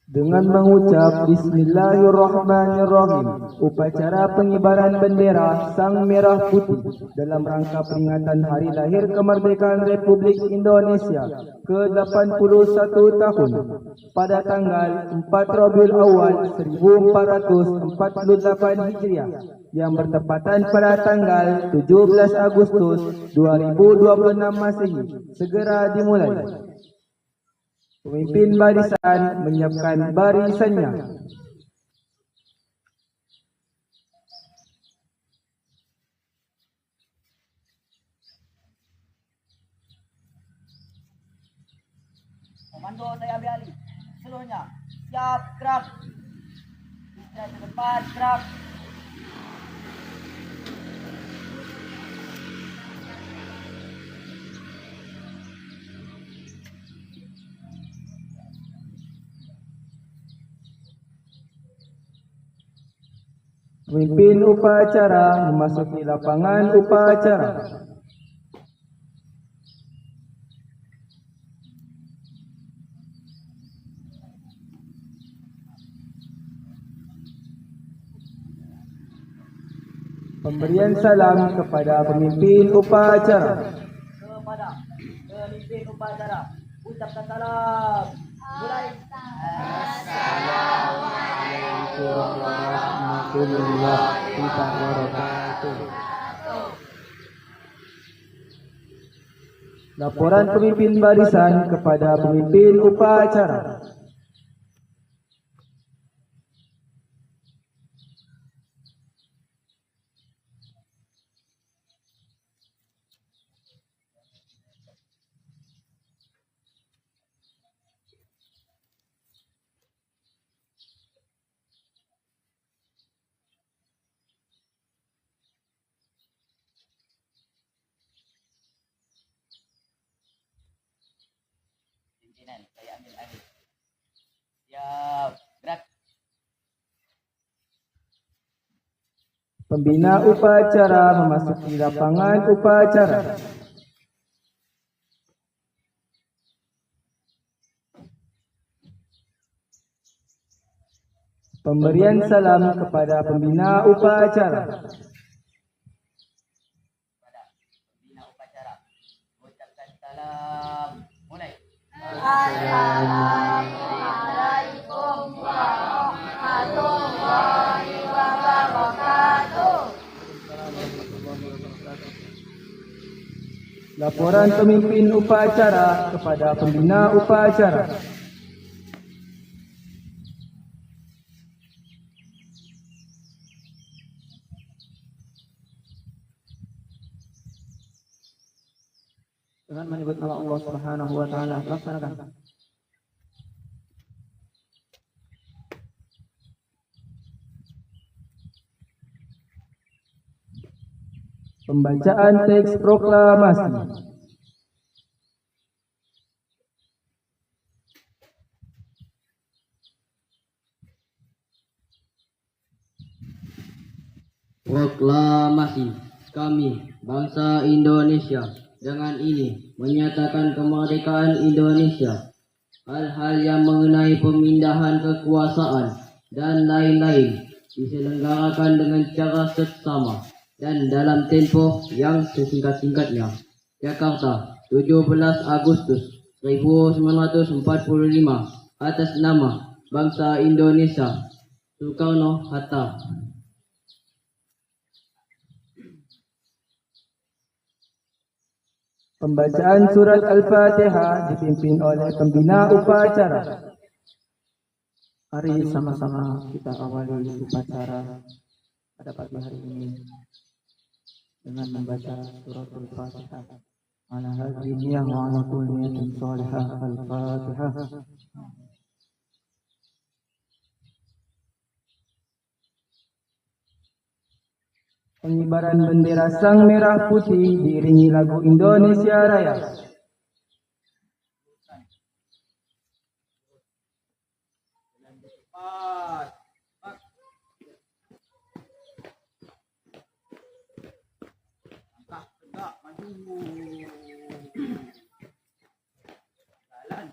Dengan mengucap Bismillahirrahmanirrahim, upacara pengibaran bendera Sang Merah Putih dalam rangka peringatan Hari Lahir Kemerdekaan Republik Indonesia ke-81 tahun pada tanggal 4 Rabiul Awal 1448 Hijriah yang bertepatan pada tanggal 17 Agustus 2026 Masehi segera dimulai. Pemimpin barisan menyiapkan barisannya. Komando saya ambil alih. Seluruhnya siap gerak. Istirahat ke depan gerak. Pemimpin upacara memasuki lapangan upacara. Pemberian salam kepada pemimpin upacara. Kepada pemimpin upacara ucapkan salam. Mulai. Assalamualaikum warahmatullahi wabarakatuh. Laporan pemimpin barisan kepada pemimpin upacara. Pimpinan saya ambil alih. Siap gerak. Pembina upacara memasuki lapangan upacara. Pemberian salam kepada pembina upacara. Kepada pembina upacara ucapkan salam. Mulai. Assalamualaikum warahmatullahi wabarakatuh. Laporan pemimpin upacara kepada pembina upacara. Dengan menyebut nama Allah Subhanahu wa taala, laksanakan. Pembacaan teks proklamasi. Proklamasi kami, bangsa Indonesia, dengan ini menyatakan kemerdekaan Indonesia. Hal-hal yang mengenai pemindahan kekuasaan dan lain-lain diselenggarakan dengan cara seksama dan dalam tempoh yang sesingkat-singkatnya. Jakarta, 17 Agustus 1945, atas nama bangsa Indonesia. Soekarno-Hatta. Pembacaan surat Al-Fatihah dipimpin oleh pembina upacara. Mari sama-sama kita awali upacara pada pagi hari ini dengan membaca surat Al-Fatihah. Ala hadhihi wa ala kulli niyatin salihah. Al-Fatihah. Pengibaran bendera Sang Merah Putih diiringi lagu Indonesia Raya. Langkah tegak maju. Jalan.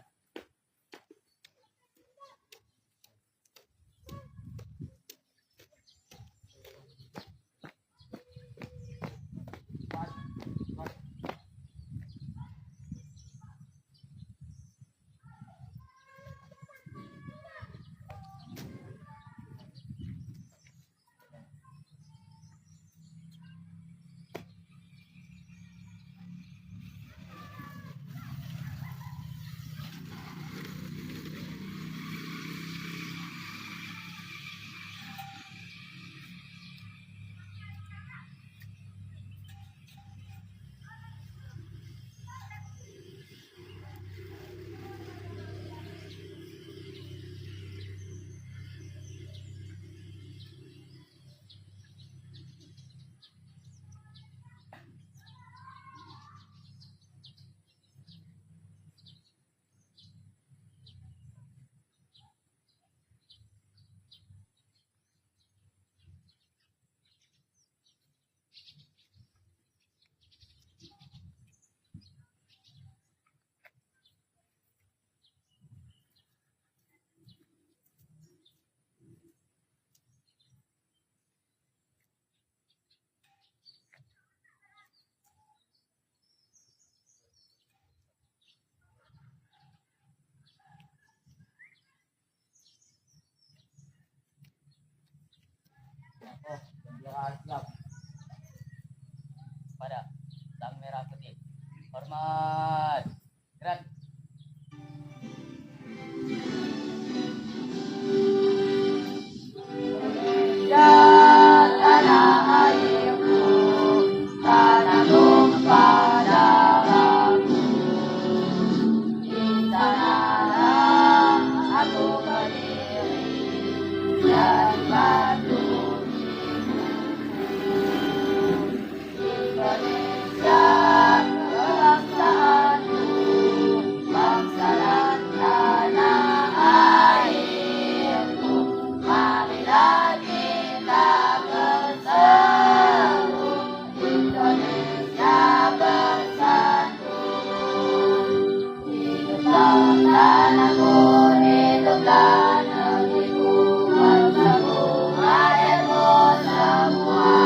Oh, yang siap. Pada sang merah putih. Hormat. Gerak. Tanah airku, tanah tumpah darahku. Di sanalah aku berdiri dan batu Indonesia kebangsaanku, bangsa dan tanah airku. Marilah kita berseru, Indonesia bersatu. Hiduplah tanahku, hiduplah negeriku, bangsaku, rakyatku semuanya.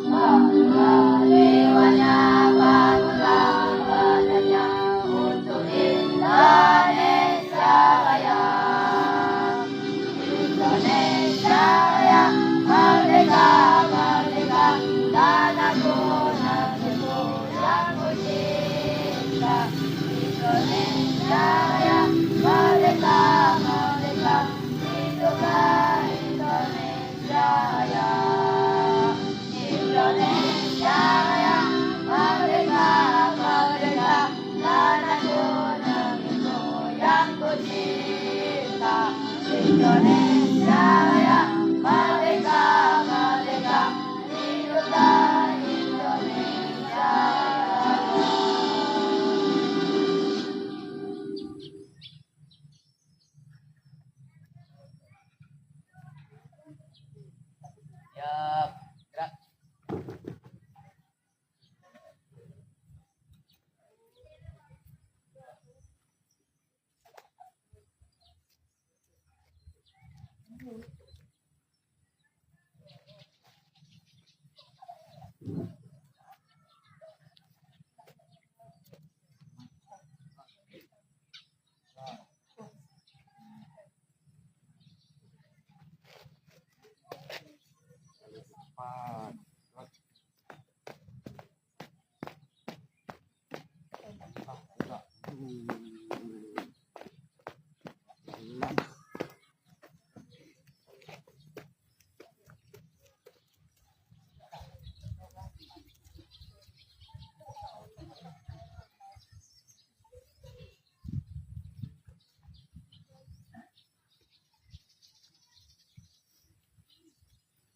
Bangunlah jiwanya, bangunlah badannya untuk Indonesia Raya. Indonesia Raya, merdeka, merdeka, tanahku, negeriku yang ku cinta. Indonesia Raya, merdeka, merdeka, hiduplah Indonesia Raya. Indonesia Raya, merdeka, merdeka, tanahku, negeriku yang ku cinta. Indonesia Raya, merdeka, merdeka, hiduplah Indonesia Raya. Siap. Gerak.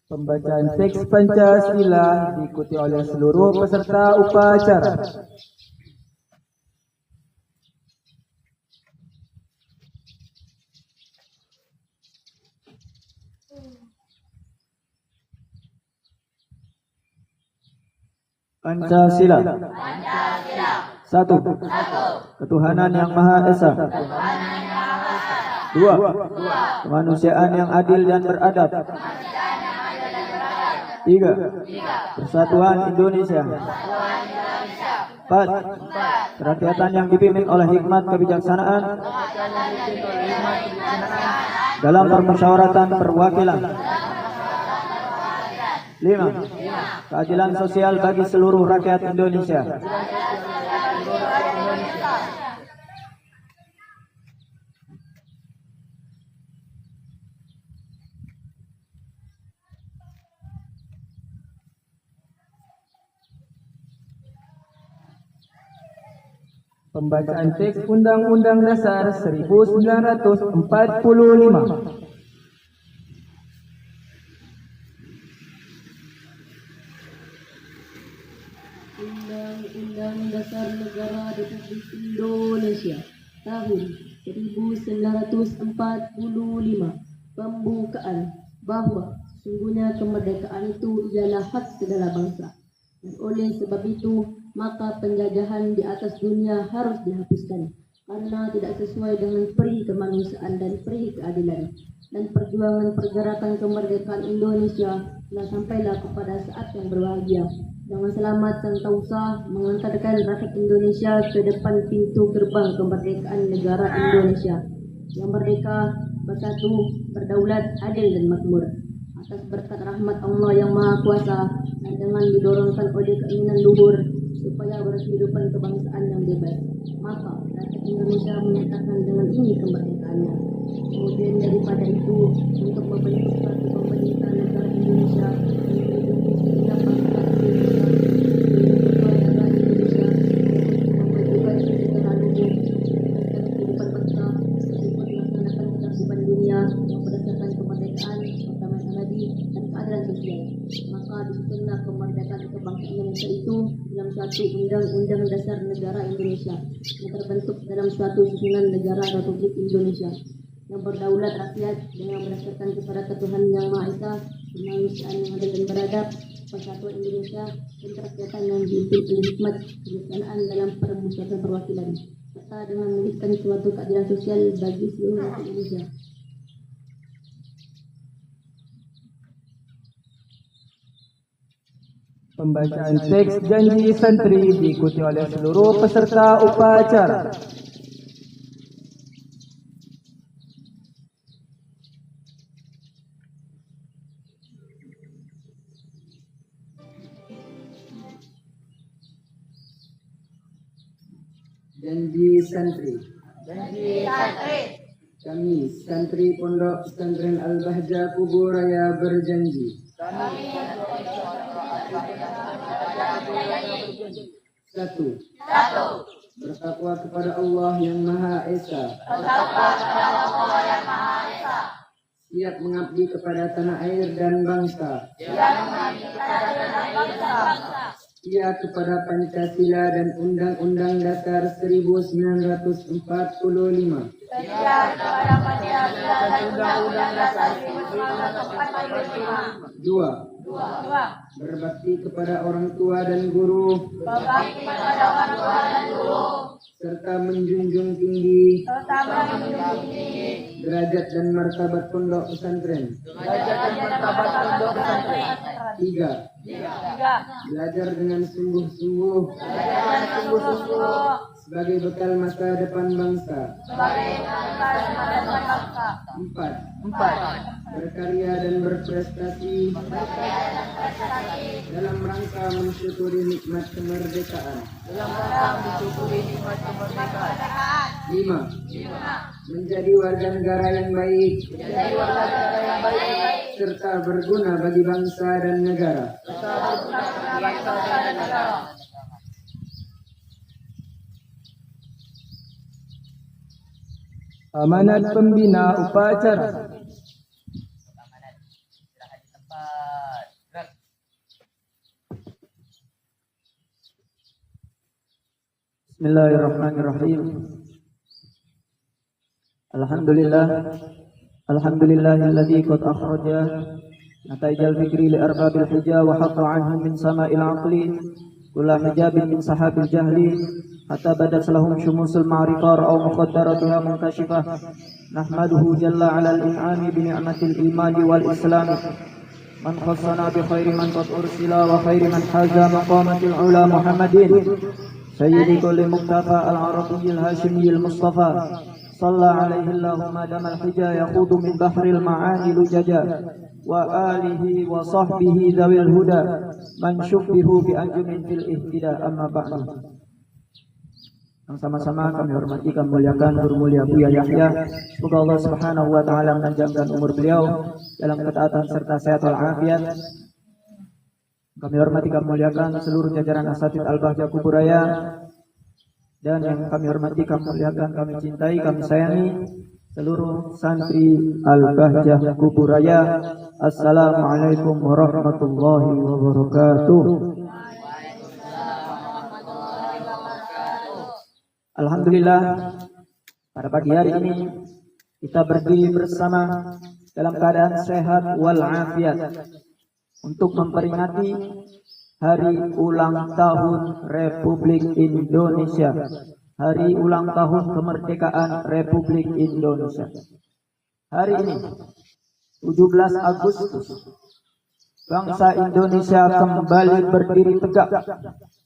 Pembacaan teks Pancasila diikuti oleh seluruh peserta upacara. Pancasila. Satu. Ketuhanan yang Maha Esa. Dua. Kemanusiaan yang adil dan beradab. Tiga. Persatuan Indonesia. Empat. Kerakyatan yang dipimpin oleh hikmat kebijaksanaan dalam permusyawaratan perwakilan. 5. Keadilan sosial bagi seluruh rakyat Indonesia. Pembacaan teks Undang-Undang Dasar 1945. Undang-Undang Dasar Negara Republik Indonesia tahun 1945 pembukaan bahwa sesungguhnya kemerdekaan itu ialah hak segala bangsa, dan oleh sebab itu maka penjajahan di atas dunia harus dihapuskan karena tidak sesuai dengan peri kemanusiaan dan peri keadilan, dan perjuangan pergerakan kemerdekaan Indonesia telah sampailah kepada saat yang berbahagia. Dengan selamat sentosa mengantarkan rakyat Indonesia ke depan pintu gerbang kemerdekaan negara Indonesia yang merdeka, bersatu, berdaulat, adil dan makmur. atas berkat rahmat Allah yang Maha Kuasa dan dengan didorongkan oleh keinginan luhur supaya berkehidupan kebangsaan yang bebas, maka rakyat Indonesia menyatakan dengan ini kemerdekaannya. Kemudian daripada itu, untuk membentuk suatu pemerintah negara Indonesia yang melindungi segenap bangsa Indonesia, memajukan sejahtera luhur, meningkatkan kehidupan bangsa, ikut melaksanakan ketertiban dunia berdasarkan kemerdekaan, keutamaan abadi, dan keadilan sosial. Maka disusunlah kemerdekaan kebangsaan Indonesia itu dalam suatu Undang-Undang Dasar Negara Indonesia yang terbentuk dalam suatu susunan negara Republik Indonesia yang berdaulat rakyat dengan berdasarkan kepada ketuhanan yang Maha Esa, kemanusiaan yang adil dan beradab, persatuan Indonesia, dan kerakyatan yang dipimpin oleh hikmat kebijaksanaan dalam permusyawaratan perwakilan, serta dengan memberikan suatu keadilan sosial bagi seluruh rakyat Indonesia. Pembacaan teks janji santri diikuti oleh seluruh peserta upacara. Janji santri. Kami santri Pondok Pesantren Al-Bahjah Kuburaya berjanji. Satu. Bertakwa kepada Allah yang Maha Esa. Siap mengabdi kepada tanah air dan bangsa. Setia kepada Pancasila dan Undang-Undang Dasar 1945. Dua. Berbakti kepada orang tua dan guru. Serta menjunjung tinggi derajat dan martabat pondok pesantren. Tiga. Belajar dengan sungguh-sungguh sebagai bekal masa depan bangsa. Empat. Berkarya dan berprestasi dalam rangka mensyukuri nikmat kemerdekaan. Lima. Menjadi warga negara yang baik serta berguna bagi bangsa dan negara. Amanat pembina upacara. Bismillahirrahmanirrahim. Alhamdulillahilladzi qad akhraja nataijal fikri li arbabil hija wa hatta anhum min sama'il aqli kulla hijabin min sahabil jahli hatta badat lahum syumusul ma'rifah aw muqaddaratuha munkashifah. Nahmaduhu jalla 'ala al-in'ami bi ni'matil imani wal islam man khassana bi khairi man qad ursila wa khairi man haza maqamatil ula Muhammadin sayyidi kulli muqtafa al-arabiyyil hashimiyil mustafa sallallahu alaihi Allahumma damal hija yakhudu min bahril ma'ani lujaja wa alihi wa sahbihi zawil huda man syubbihu bi anjumin fil ihtida amma ba'du. Yang sama-sama kami hormati, kami muliakan Guru Mulia Buya Yahya. Semoga Allah Subhanahu wa taala memanjangkan umur beliau dalam ketaatan serta sehat wal afiat. Kami hormati, kami muliakan seluruh jajaran asatidz Al-Bahjah Kuburaya. Dan yang kami hormati, kami muliakan, kami cintai, kami sayangi seluruh santri Al-Bahjah Kuburaya. Assalamualaikum warahmatullahi wabarakatuh. Alhamdulillah, pada pagi hari ini kita berdiri bersama dalam keadaan sehat wal afiat untuk memperingati Hari Ulang Tahun Republik Indonesia, Hari Ulang Tahun Kemerdekaan Republik Indonesia. Hari ini 17 Agustus, bangsa Indonesia kembali berdiri tegak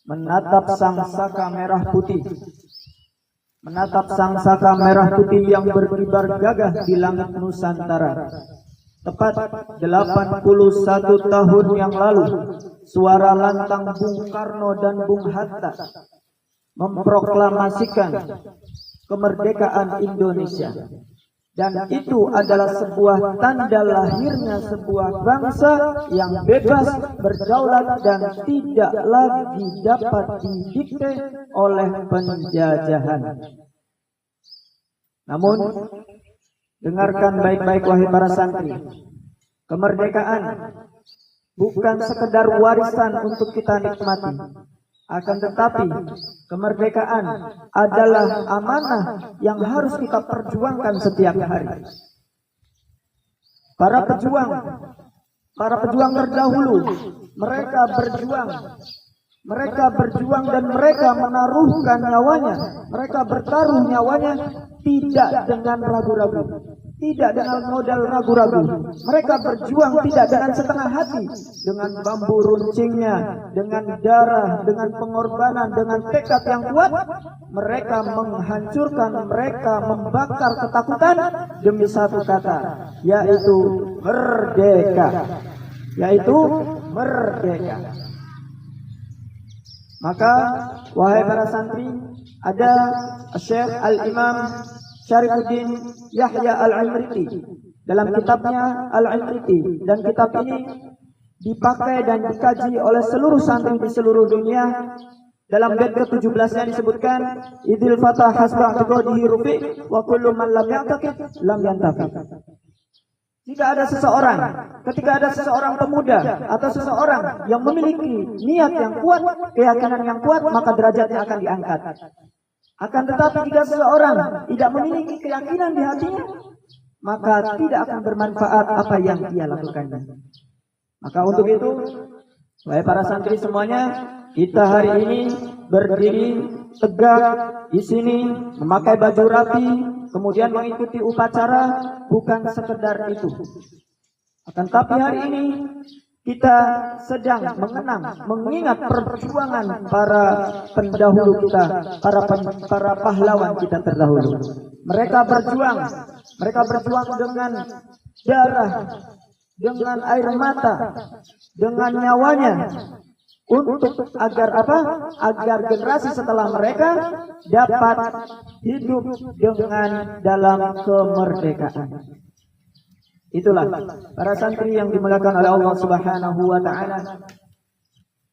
menatap sang saka merah putih, menatap sang saka merah putih yang berkibar gagah di langit Nusantara. tepat 81 tahun yang lalu, suara lantang Bung Karno dan Bung Hatta memproklamasikan kemerdekaan Indonesia. Dan itu adalah sebuah tanda lahirnya sebuah bangsa yang bebas, berdaulat, dan tidak lagi dapat didikte oleh penjajahan. Namun, dengarkan baik-baik wahai para santri, kemerdekaan bukan sekedar warisan untuk kita nikmati. Akan tetapi, kemerdekaan adalah amanah yang harus kita perjuangkan setiap hari. Para pejuang terdahulu, mereka berjuang dan mereka menaruhkan nyawanya, mereka bertaruh nyawanya tidak dengan ragu-ragu, tidak dengan modal ragu-ragu. Mereka berjuang tidak dengan setengah hati, dengan bambu runcingnya, dengan darah, dengan pengorbanan, dengan tekad yang kuat. Mereka menghancurkan, mereka membakar ketakutan demi satu kata, yaitu merdeka. Yaitu merdeka. Maka, wahai para santri, ada Syekh Al-Imam Syarifuddin Yahya Al-Imriti dalam kitabnya Al-Imriti, dan kitab ini dipakai dan dikaji oleh seluruh santri di seluruh dunia. Dalam bait ke-17-nya disebutkan, idil fatah hasba i'tiqadihi rufi wa kullu man lam ya'taqid lam yantafi. Ketika ada seseorang pemuda atau seseorang yang memiliki niat yang kuat, keyakinan yang kuat, maka derajatnya akan diangkat. Akan tetapi jika seseorang tidak memiliki keyakinan di hatinya, maka tidak akan bermanfaat apa yang dia lakukannya. Maka untuk itu, wahai para santri semuanya, kita hari ini berdiri tegak di sini, memakai baju rapi, kemudian mengikuti upacara, bukan sekedar itu. Akan tapi hari ini kita sedang mengingat perjuangan para pendahulu kita, para pahlawan kita terdahulu. Mereka berjuang dengan darah, dengan air mata, dengan nyawanya, untuk agar apa? Agar generasi setelah mereka dapat hidup dengan dalam kemerdekaan. Itulah para santri yang dimuliakan oleh Allah Subhanahu wa taala.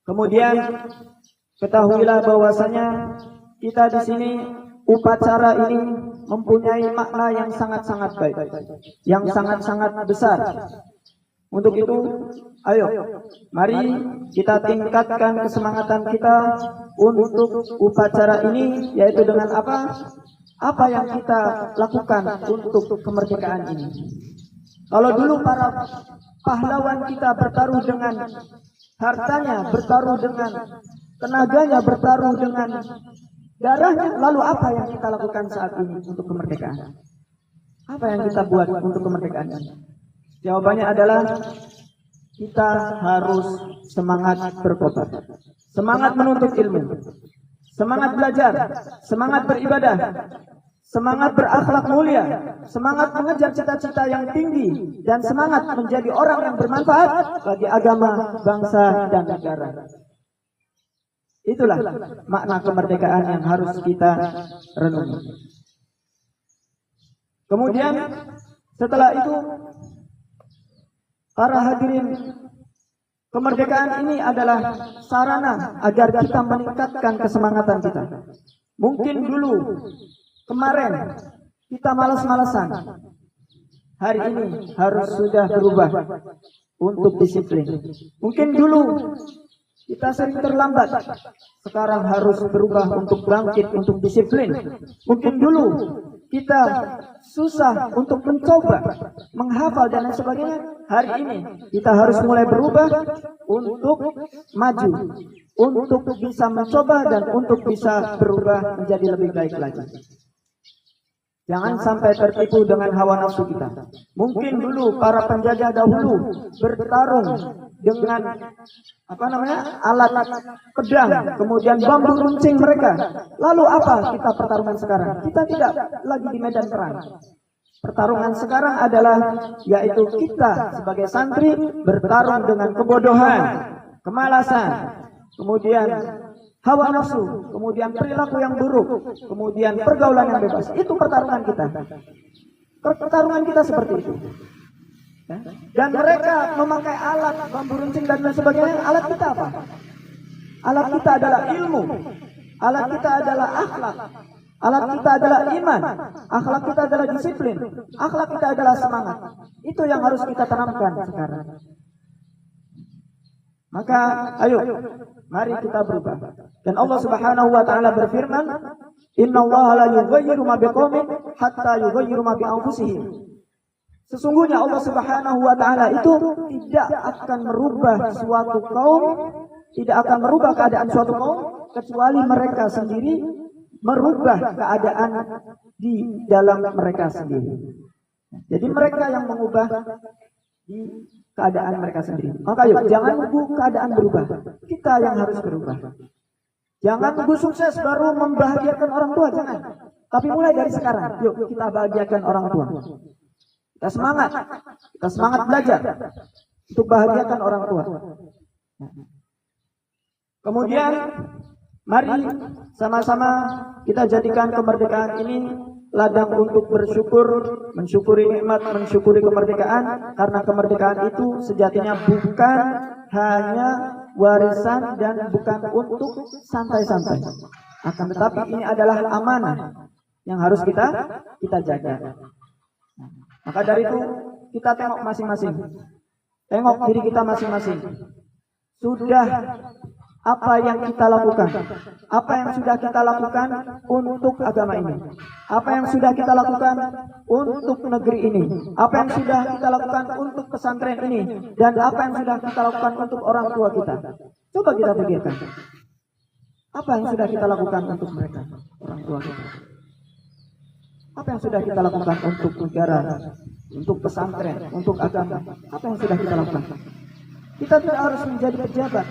Kemudian ketahuilah bahwasanya kita di sini, upacara ini mempunyai makna yang sangat-sangat baik, yang sangat-sangat besar. Untuk itu, ayo, mari kita tingkatkan kesemangatan kita untuk upacara ini, yaitu dengan apa? Apa yang kita lakukan untuk kemerdekaan ini. Kalau dulu para pahlawan kita bertaruh dengan hartanya, bertaruh dengan tenaganya, bertaruh dengan darahnya, lalu apa yang kita lakukan saat ini untuk kemerdekaan? Apa yang kita buat untuk kemerdekaan ini? Jawabannya adalah kita harus semangat berkobar, semangat menuntut ilmu, semangat belajar, semangat beribadah, semangat berakhlak mulia, semangat mengejar cita-cita yang tinggi, dan semangat menjadi orang yang bermanfaat bagi agama, bangsa, dan negara. Itulah makna kemerdekaan yang harus kita renungi. Kemudian setelah itu, para hadirin, kemerdekaan ini adalah sarana agar kita meningkatkan kesemangatan kita. Mungkin dulu, kemarin, kita malas-malasan. Hari ini harus sudah berubah untuk disiplin. Mungkin dulu kita sering terlambat, sekarang harus berubah untuk bangkit, untuk disiplin. Mungkin dulu kita susah untuk mencoba, menghafal dan lain sebagainya. Hari ini kita harus mulai berubah untuk maju, untuk bisa mencoba dan untuk bisa berubah menjadi lebih baik lagi. Jangan sampai tertipu dengan hawa nafsu kita. Mungkin dulu para penjajah dahulu bertarung dengan alat pedang, kemudian bambu runcing mereka. Lalu apa kita pertarungan sekarang? Kita tidak lagi di medan perang. Pertarungan sekarang adalah yaitu kita sebagai santri bertarung dengan kebodohan, kemalasan, kemudian hawa nafsu, kemudian perilaku yang buruk, kemudian pergaulan yang bebas. Itu pertarungan kita. Pertarungan kita seperti itu. Dan mereka memakai alat bambu runcing dan lain sebagainya. Alat kita apa? Alat kita adalah ilmu. Alat kita adalah akhlak. Alat kita adalah iman. Akhlak kita adalah disiplin. Akhlak kita adalah semangat. Itu yang harus kita tanamkan sekarang. Maka ayo, mari kita berubah. Dan Allah Subhanahu wa taala berfirman, "Innallaha la yughayyiru ma biqaumin hatta yughayyiru ma bi anfusihim." Sesungguhnya Allah Subhanahu wa taala itu tidak akan merubah suatu kaum, tidak akan merubah keadaan suatu kaum kecuali mereka sendiri merubah keadaan di dalam mereka sendiri. Jadi mereka yang mengubah di keadaan mereka sendiri. Maka yuk, jangan nunggu keadaan berubah. Kita yang harus berubah. Jangan nunggu sukses baru membahagiakan orang tua, jangan. Tapi mulai dari sekarang, yuk kita bahagiakan orang tua. Kita semangat belajar untuk bahagiakan orang tua. Kemudian, mari sama-sama kita jadikan kemerdekaan ini ladang untuk bersyukur, mensyukuri nikmat, mensyukuri kemerdekaan, karena kemerdekaan itu sejatinya bukan hanya warisan dan bukan untuk santai-santai. Akan tetapi ini adalah amanah yang harus kita jaga. Maka dari itu kita tengok masing-masing. Tengok diri kita masing-masing. Sudah apa yang kita lakukan? Apa yang sudah kita lakukan untuk agama ini? Apa yang sudah kita lakukan untuk negeri ini? Apa yang sudah kita lakukan untuk pesantren ini? Dan apa yang sudah kita lakukan untuk orang tua kita? Coba kita pikirkan. Apa yang sudah kita lakukan untuk mereka, orang tua kita? Apa yang sudah kita lakukan untuk negara, untuk pesantren, untuk agama? Apa yang sudah kita lakukan? Kita tidak harus menjadi pejabat,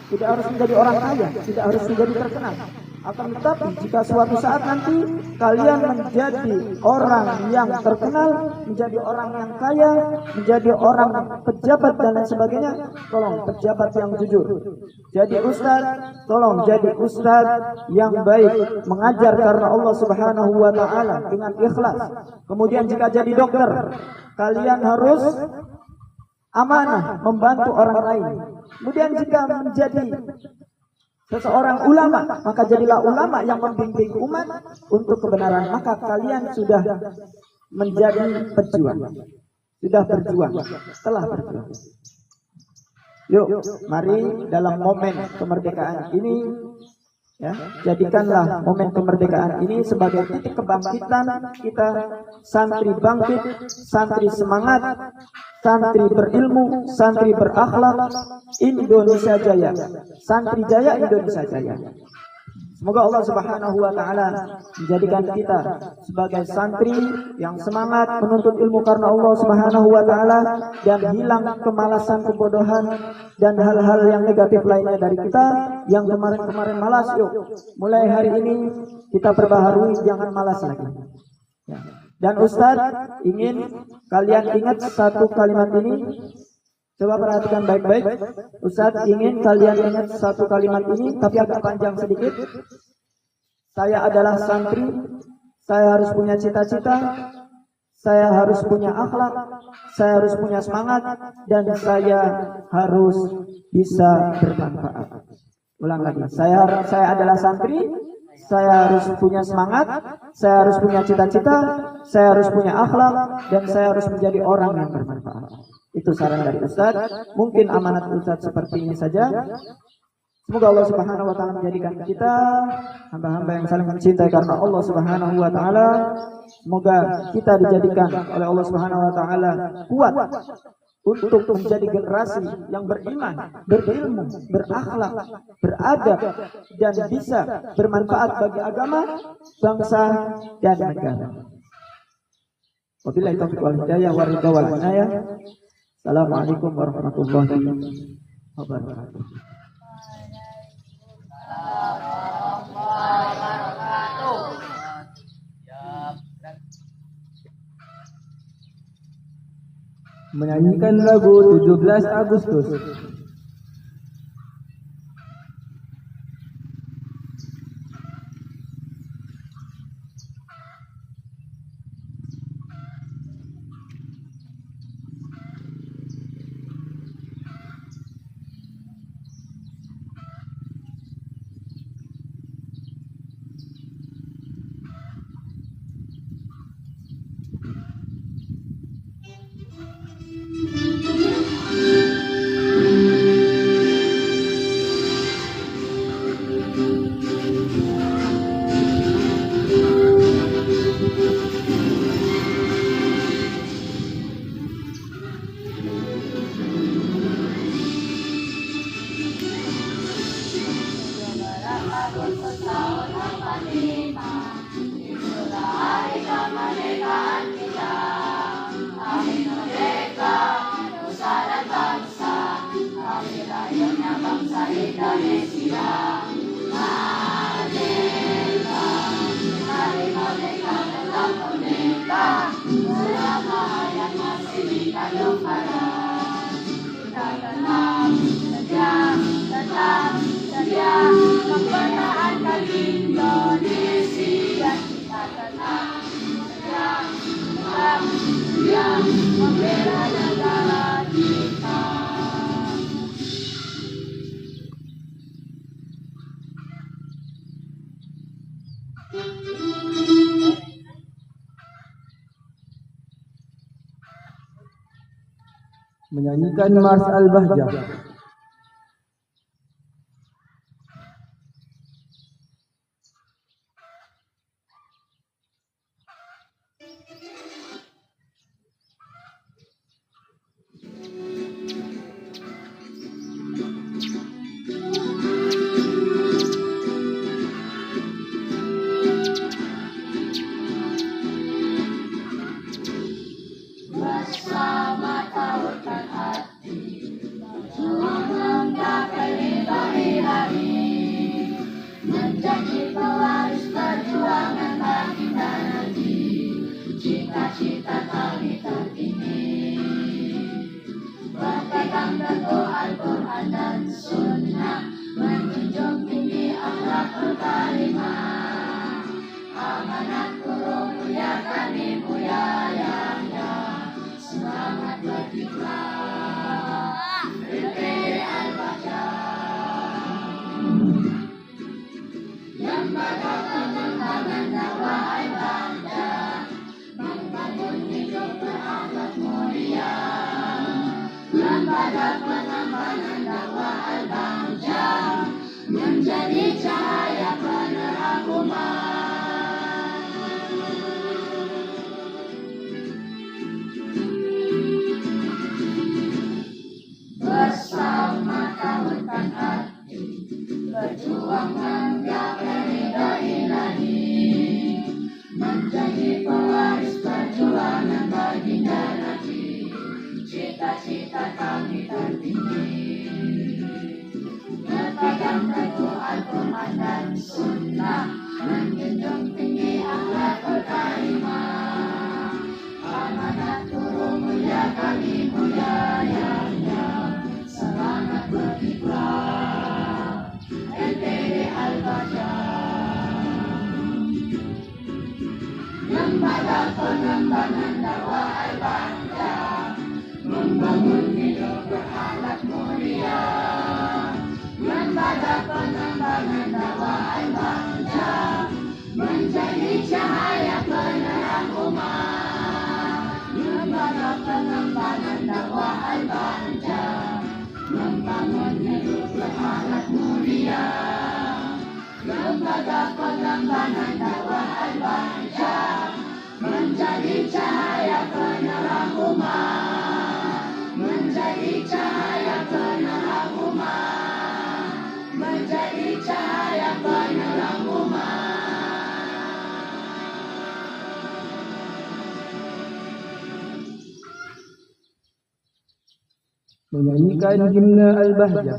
tidak harus menjadi orang kaya, tidak harus menjadi terkenal. Akan tetapi jika suatu saat nanti kalian menjadi orang yang terkenal, menjadi orang yang kaya, menjadi orang pejabat dan lain sebagainya, tolong pejabat yang jujur. Jadi ustaz, tolong jadi ustaz yang baik, mengajar karena Allah Subhanahu wa taala dengan ikhlas. Kemudian jika jadi dokter, kalian harus amanah membantu orang lain. Kemudian jika menjadi seseorang ulama, maka jadilah ulama yang membimbing umat untuk kebenaran. Maka kalian sudah menjadi pejuang, sudah berjuang, setelah berjuang. Yuk, mari dalam momen kemerdekaan ini, ya, jadikanlah momen kemerdekaan ini sebagai titik kebangkitan kita, santri bangkit, santri semangat, santri berilmu, santri berakhlak, Indonesia Jaya, santri jaya, Indonesia Jaya. Semoga Allah Subhanahu wa taala menjadikan kita sebagai santri yang semangat menuntut ilmu karena Allah Subhanahu wa taala, dan hilang kemalasan, kebodohan dan hal-hal yang negatif lainnya dari kita yang kemarin-kemarin malas. Yuk, mulai hari ini kita perbaharui, jangan malas lagi. Ya. Dan Ustadz ingin kalian ingat satu kalimat ini. Coba perhatikan baik-baik. Ustadz ingin kalian ingat satu kalimat ini, tapi agak panjang sedikit. Saya adalah santri, saya harus punya cita-cita, saya harus punya akhlak, saya harus punya semangat, dan saya harus bisa bermanfaat. Ulang lagi, saya adalah santri, saya harus punya semangat, saya harus punya cita-cita, saya harus punya akhlak, dan saya harus menjadi orang yang bermanfaat. Itu saran dari Ustadz. Mungkin amanat Ustadz seperti ini saja. Semoga Allah Subhanahu wa taala menjadikan kita hamba-hamba yang saling mencintai karena Allah Subhanahu wa taala. Semoga kita dijadikan oleh Allah Subhanahu wa taala kuat untuk menjadi generasi yang beriman, berilmu, berakhlak, beradab, dan bisa bermanfaat bagi agama, bangsa, dan negara. Wabillahi taufiq wal hidayah wa ridha wal inayah. Assalamualaikum warahmatullahi wabarakatuh. Ya, menyanyikan lagu 17 Agustus. Agustus tahun 45, itulah hari kemerdekaan kita. Kami merdeka, nusa dan bangsa, kami rakyatnya bangsa Indonesia. Merdeka, hari merdeka tetap merdeka, selama hayat masih dikandung barat. Kita tetap setia mempertahankan Indonesia. Kita tetap setia membela negara kita. Menyanyikan Mars Al-Bahjah. Bersama tautkan hati, berjuang menggapai hari-hari, menjadi pewaris perjuangan baginda Nabi, cita-cita kami tertinggi. Berpegang teguh Al-Quran dan Sunnah, menjunjung tinggi akhlak berkarimah. Amanat guru mulia kami muliakannya, semangat berkiprah, LPD Al-Bahjah. Lembaga pengembangan dakwah Al-Bahjah, membangun hidup berakhlak mulia. Lembaga pengembangan dakwah Al-Bahjah, menjadi cahaya penerang umat. Bersama tautkan hati, berjuang menggapai ridho ilahi, menjadi pewaris perjuangan baginda Nabi, cita-cita kami tertinggi. Berpegang teguh Al-Quran dan Sunnah, menjunjung tinggi akhlak berkarimah. Amanat guru mulia kami muliakannya, semangat berkiprah, LPD Al-Bahjah. Lembaga pengembangan dakwah Al-Bahjah, membangun hidup berakhlak mulia. Lembaga pengembangan dakwah Al-Bahjah, menjadi cahaya penerang umat. Lembaga pengembangan dakwah Al-Bahjah, membangun hidup berakhlak mulia. Lembaga pengembangan dakwah Al-Bahjah, menjadi cahaya penerang umat. Menjadi cahaya penerang umat. Menjadi cahaya penerang umat. Menyanyikan himne Al-Bahjah.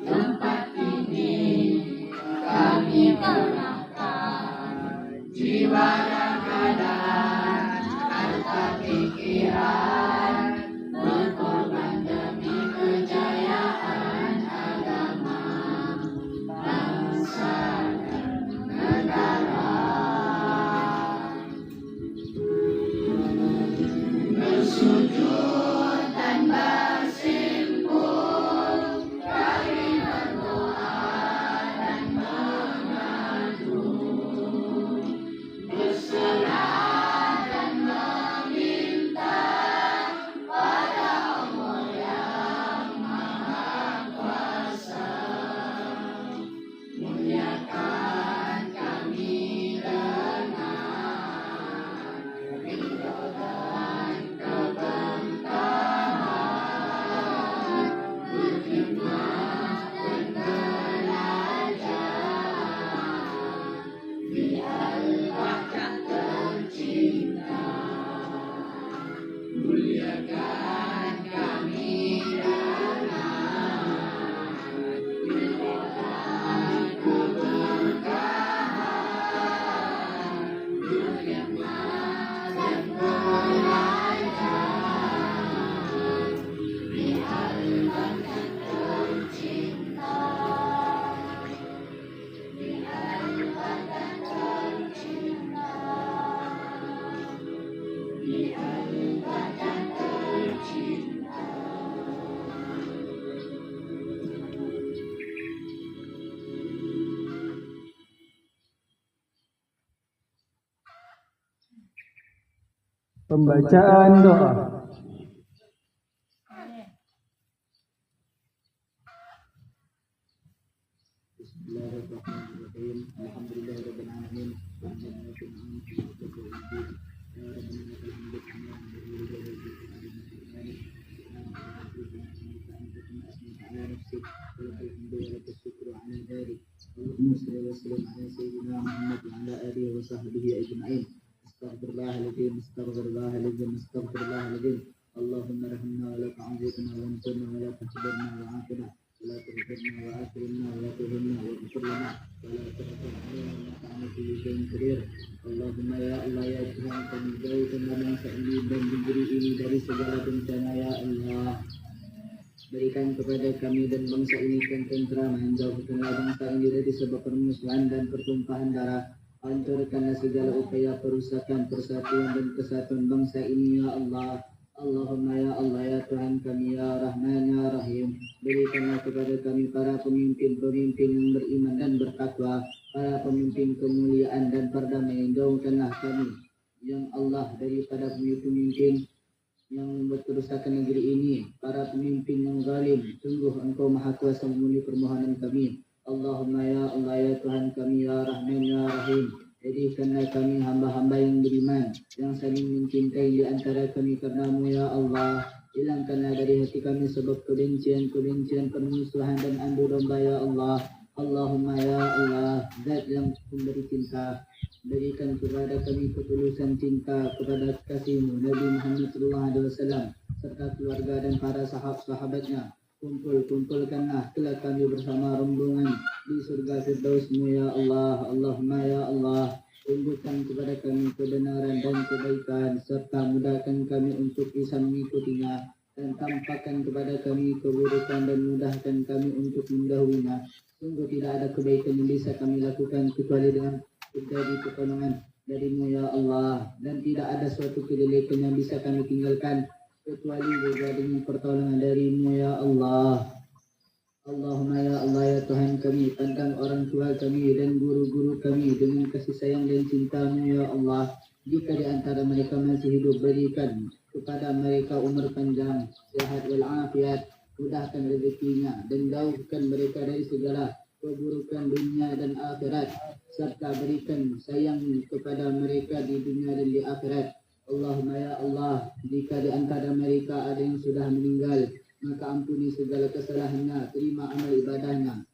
Tempat ini kami menyerahkan jiwa dan badan, harta pikiran, berkorban demi kejayaan agama, bangsa dan negara. Bersujud dan bersimpul, kami berdoa dan mengadu, berserah dan meminta pada Allah yang Maha Kuasa. Muliakan kami dengan ridho dan kebanggaan, berkhidmat dan belajar di al-Bahjah tercinta. Muliakan kami dengan ridho dan keberkahan, berkhidmat dan belajar di al-Bahjah tercinta. Di al-Bahjah tercinta. Di al-Bahjah tercinta. Pembacaan doa. Bismillahirrahmanirrahim. Alhamdulillahirabbil alamin. Allahumma rahimna wa la ta'adzibna wa ansurna wa la tahjurna wa afina wa la tuhzirna wa akrimna wa la tuhimna wa ghfir lana wa la tahzir alaina innaka ala kulli syai'in qadir. Allahumma ya Allah ya Tuhan, kami jauhkan bangsa ini dan negeri ini dari segala bencana ya Allah. Berikan kepada kami dan bangsa ini ketentraman, jauhkanlah bangsa ini dari sebab permusuhan dan pertumpahan darah. Hancurkanlah segala upaya perusakan persatuan dan kesatuan bangsa ini ya Allah. Allahumma ya Allah ya Tuhan kami ya Rahman ya Rahim, berikanlah kepada kami para pemimpin-pemimpin yang beriman dan bertakwa, para pemimpin kemuliaan dan perdamaian. Jauhkanlah kami yang Allah daripada pemimpin yang membuat kerusakan negeri ini, para pemimpin yang zalim. Sungguh Engkau Maha Kuasa memenuhi permohonan kami. Allahumma ya Allah ya Tuhan kami ya Rahman ya Rahim, jadikanlah kami hamba-hamba yang beriman, yang saling mencintai di antara kami karenamu ya Allah. Hilangkanlah dari hati kami sebab kebencian, permusuhan dan adu domba ya Allah. Allahumma ya Allah, Zat yang memberi cinta, berikan kepada kami ketulusan cinta kepada kasih-Mu Nabi Muhammad SAW serta keluarga dan para sahabat-sahabatnya. Kumpulkanlah kelak kami bersama rombongan di surga Firdaus-Mu ya Allah. Allahumma ya Allah, tunjukkan kepada kami kebenaran dan kebaikan serta mudahkan kami untuk bisa mengikutinya, dan tampakkan kepada kami keburukan dan mudahkan kami untuk mendahulunya. Sungguh tidak ada kebaikan yang bisa kami lakukan kecuali dengan terjadi pertolongan dari-Mu ya Allah, dan tidak ada suatu kejelekan yang bisa kami tinggalkan kecuali juga dengan pertolongan dari-Mu ya Allah. Allahumma ya Allah ya Tuhan kami, pandang orang tua kami dan guru-guru kami dengan kasih sayang dan cinta-Mu ya Allah. Jika di antara mereka masih hidup, berikan kepada mereka umur panjang, sehat walafiat, mudahkan rezekinya dan jauhkan mereka dari segala keburukan dunia dan akhirat, serta berikan sayang kepada mereka di dunia dan di akhirat. Allahumma ya Allah, jika di antara mereka ada yang sudah meninggal, maka ampuni segala kesalahannya, terima amal ibadahnya.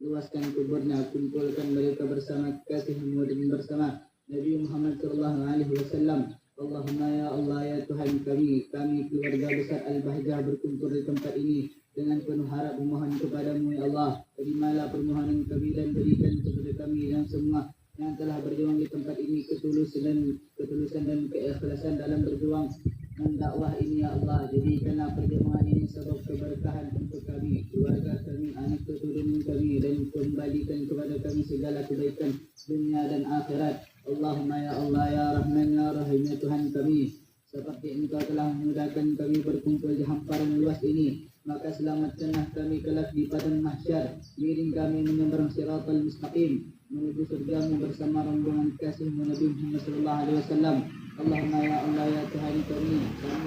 Luaskan kuburnya, kumpulkan mereka bersama kasih-Mu dan bersama Nabi Muhammad SAW. Allahumma ya Allah ya Tuhan kami keluarga besar Al-Bahjah berkumpul di tempat ini dengan penuh harap memohon kepadamu ya Allah. Terimalah permohonan kami dan berikan kepada kami yang semua yang telah berjuang di tempat ini ketulusan dan keikhlasan dalam berjuang mendakwah ini ya Allah. Jadikanlah perjuangan ini sebab keberkahan untuk kami, keluarga kami, anak keturunan kami, dan kembalikan kepada kami segala kebaikan dunia dan akhirat. Allahumma ya Allah ya Rahman ya Rahim ya Tuhan kami, seperti Engkau telah memudahkan kami berkumpul di hamparan luas ini, maka selamatkanlah kami kelak di padang mahsyar. Miring kami menyeberang siratal mustaqim menuju surgamu bersama rombongan kasih-Mu Nabi Muhammad SAW. Allahumma ya Allah ya Tuhan kami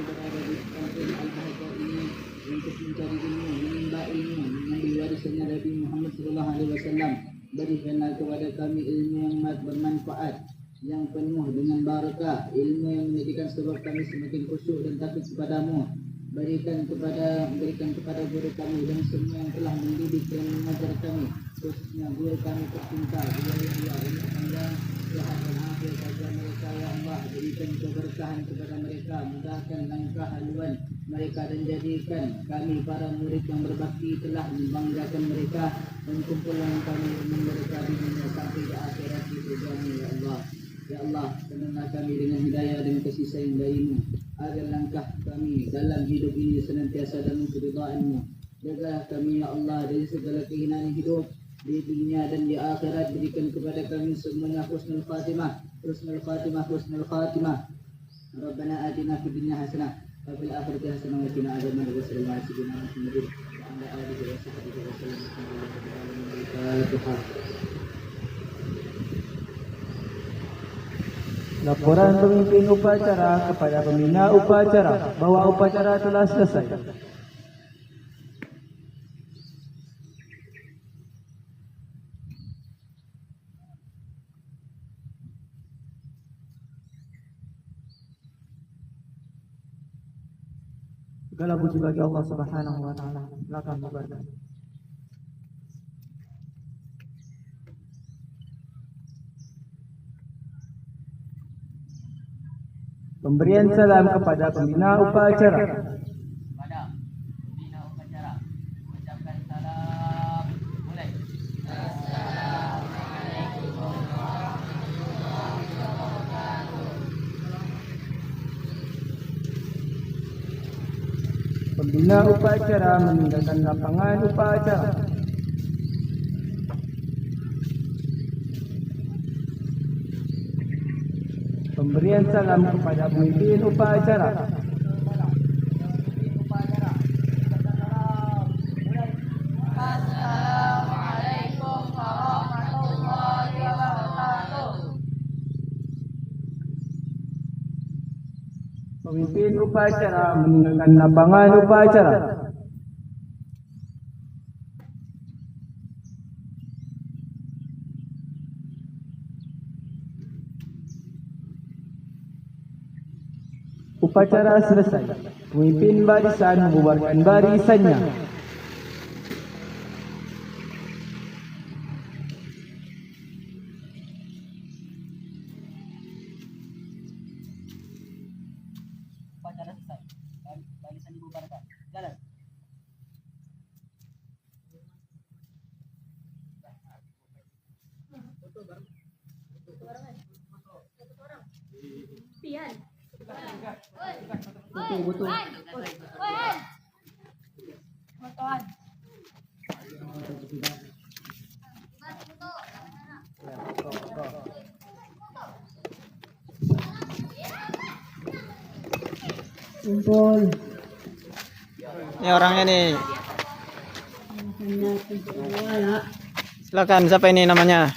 berada di kampung Al-Bahjah ini untuk mencari ilmu, menimba ilmu, mengambil warisannya Nabi Muhammad SAW. Berikanlah kepada kami ilmu yang bermanfaat, yang penuh dengan barakah, ilmu yang menjadikan sebab kami semakin khusyuk dan takut kepadamu. Berikan kepada guru kami dan semua yang telah mendidik dan mengajar kami, khususnya guru kami tercinta, guru yang panjang, sehat dan akhir pada mereka ya Allah. Berikan keberkahan kepada mereka, mudahkan langkah haluan mereka dan jadikan kami para murid yang berbakti telah membanggakan mereka dan kumpulan kami dengan mereka di dunia sampai di akhirat di surgamu ya Allah. Ya Allah, senanglah kami dengan hidayah dan kasih sayang dari-Mu, agar langkah kami dalam hidup ini senantiasa dalam keridhaan-Mu. Jagalah kami ya Allah dari segala kehinaan hidup di dunia dan di akhirat. Berikan kepada kami semuanya husnul khatimah, husnul khatimah, husnul khatimah. Rabbana atina fid dunya hasanah wa fil akhirati hasanah wa qina adzaban nar. Sallallahu alaihi wa ala alihi wa sahbihi wa sallam. Laporan pemimpin upacara kepada pembina upacara bahwa upacara telah selesai. Segala puji bagi Allah Subhanahu wa taala. Silakan bubarkan. Pemberian salam kepada pembina upacara. Kepada pembina upacara mengucapkan salam. Mulai. Pembina upacara meninggalkan lapangan upacara. Pemberian salam kepada pemimpin upacara. Assalamualaikum warahmatullahi wabarakatuh. Pemimpin upacara meninggalkan lapangan upacara. Upacara selesai. Pemimpin barisan membubarkan barisannya. Upacara selesai. Barisan dibubarkan. Jalan. Pian. Betul. Fotoan. Kumpul. Ini orangnya nih. Wala. Silakan, siapa ini namanya?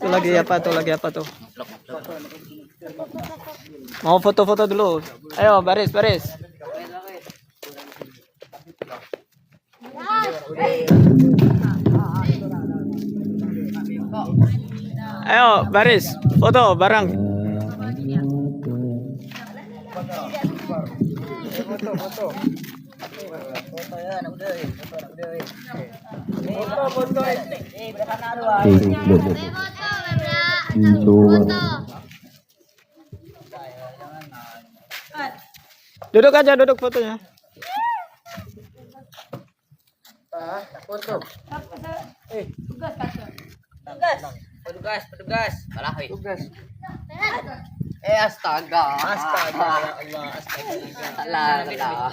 Itu lagi apa tuh? Mau foto-foto dulu. Ayo, baris. Ayo, baris. Foto bareng. Duduk aja, duduk fotonya. Petugas. Kalah, astaga. Astaga, ya Allah. Astaga. Salah.